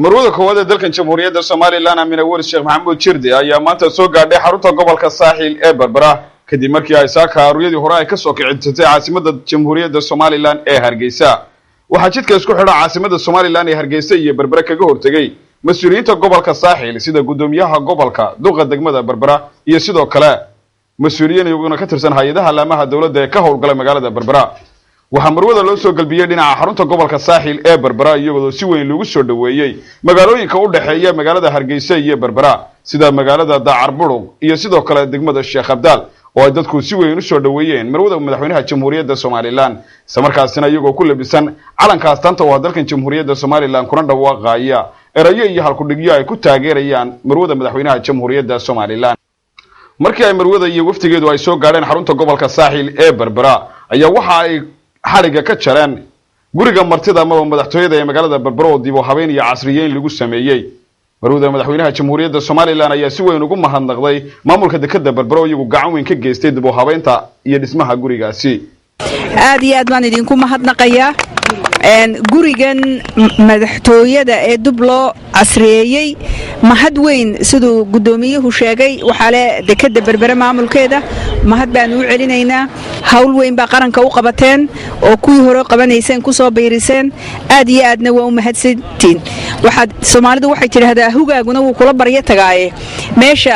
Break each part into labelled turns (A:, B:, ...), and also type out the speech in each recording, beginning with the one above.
A: marwada koowaad ee dalkan jamhuuriyadda Soomaaliland Amina Wari Sheekh Maxamuud Jirdi ayaa maanta soo gaadhay xarunta gobolka Saaxil ee Berbera kadib markii ay saaka aruuryadii hore ay ka soo kicintay caasimadda jamhuuriyadda Soomaaliland ee Hargeysa waxa jidka isku xidha caasimadda Soomaaliland ee Hargeysa iyo Berbera kaga hortagay mas'uuliyiinta gobolka Saaxil sida gudoomiyaha gobolka duqa degmada Berbera iyo sidoo kale mas'uuliyiin iyaguna ka tirsan hay'adaha laamaha dawladda ee ka howlgala magaalada Berbera waxa marwada loo soo galbiyay dhinaca xarunta gobolka Saaxil ee Berbera iyagoo si weyn lagu soo dhaweeyay magaalooyinka u dhaxeeya magaalada Hargeysa iyo Berbera sida magaalada Dacarburuq iyo sidoo kale degmada Sheekh Abdal oo ay dadku si weyn u soo dhaweeyeen marwada madaxweynaha jamhuuriyadda Soomaaliland samarkaasina iyagoo ku labisan calanka astaanta oo dalkan jamhuuriyadda Soomaaliland kuna dhawaaqaya erayo iyo halku dhigyo ay ku taageerayaan marwada madaxweynaha jamhuuriyadda Soomaaliland markii ay marwada iyo waftigeedu ay soo gaareen xarunta gobolka Saaxil ee Berbera ayaa waxa ay xariga ka jareen guriga martida ama madaxtooyada ee magaalada Berbera oo dib u habeyn iyo casriyeyn lagu sameeyay marwada madaxweynaha jamhuuriyadda Soomaaliland ayaa si weyn ugu mahadnaqday maamulka dekedda Berbera oo iyagu gacan weyn ka geystay dib u habeynta iyo dhismaha gurigaasi
B: aad iyo aad baan idinku mahadnaqayaa gurigan madaxtooyada ee dib loo casriyeeyay mahad weyn sidoo gudoomiyuhu sheegay waxa la dekedda Berbera maamulkeeda mahad baan u celinaynaa hawl weyn baa qaranka u qabateen oo kuwii hore qabanayseen ku soo biiriseen aad iyo aadna waa u mahadsantiin waxa Soomaalidu waxay tiraahdaa hugaaguna wuu kula baryo tagaaye meesha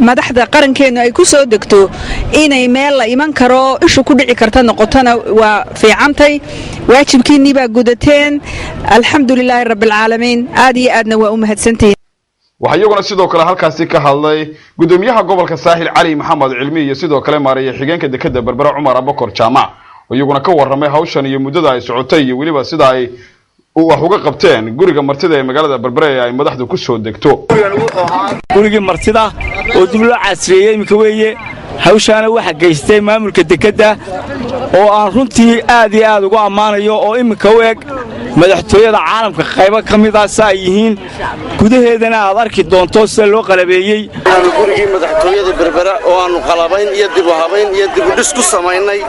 B: madaxda qarankeenu ay ku soo degto inay meel la iman karo ishu ku dhici karta noqotana waa fiicantay waajibkiinii baa gudateen alxamdulilaahi rabbil caalamiin aad iyo aadna waa u mahadsantiin
A: waxa iyaguna sidoo kale halkaasi ka hadlay gudoomiyaha gobolka Saaxil Cali Maxamed Cilmi iyo sidoo kale maareeyay xigeenka dekedda Berbera Umar Abakar Jaamac oo iyaguna ka waramay hawshan iyo muddada ay socotay iyo waliba sida ay wax uga qabteen guriga martida ee magaalada Berbera ee ay madaxdu ku soo degto
C: guriga martida oo dib loo casriyeeyay imika weeye hawshaana waxa geystay maamulka dekedda oo aan runtii aad iyo aad ugu amaanayo oo imika u eg madaxtooyada caalamka qaybo kamid ah ay yihiin gudaheedana aad arki doonto sida loo qalabeeyay
D: gurigii madaxtooyada Berbera oo aanu qalabayn iyo dib u habeyn iyo dib u dhis ku sameynay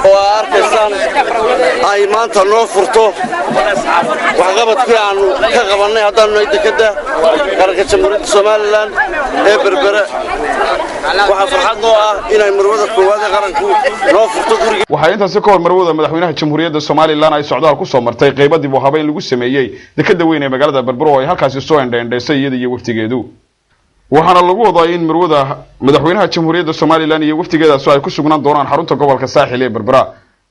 D: oo arkaysaan ay maanta noo furto waxqabadkii aanu ka qabanay haddaanu dekedda qaranka jamhuuriyadda Soomaaliland ee Berbera waxa farxad noo ah inay marwada koowaad ee qaranku noo furto guriga
A: waxa intaas ka hor marwada madaxweynaha jamhuuriyadda Soomaaliland ay socdaal ku soo martay qaybo dib u habeyn lagu sameeyay dekedda weyn ee magaalada Berbera oo ay halkaas soo indheysay iyada iyo waftigeedu waxaana lagu wadaa in marwada madaxweynaha jamhuuriyadda Soomaaliland iyo waftigeeda soo ay ku sugnaan doonaan xarunta gobolka Saaxil ee Berbera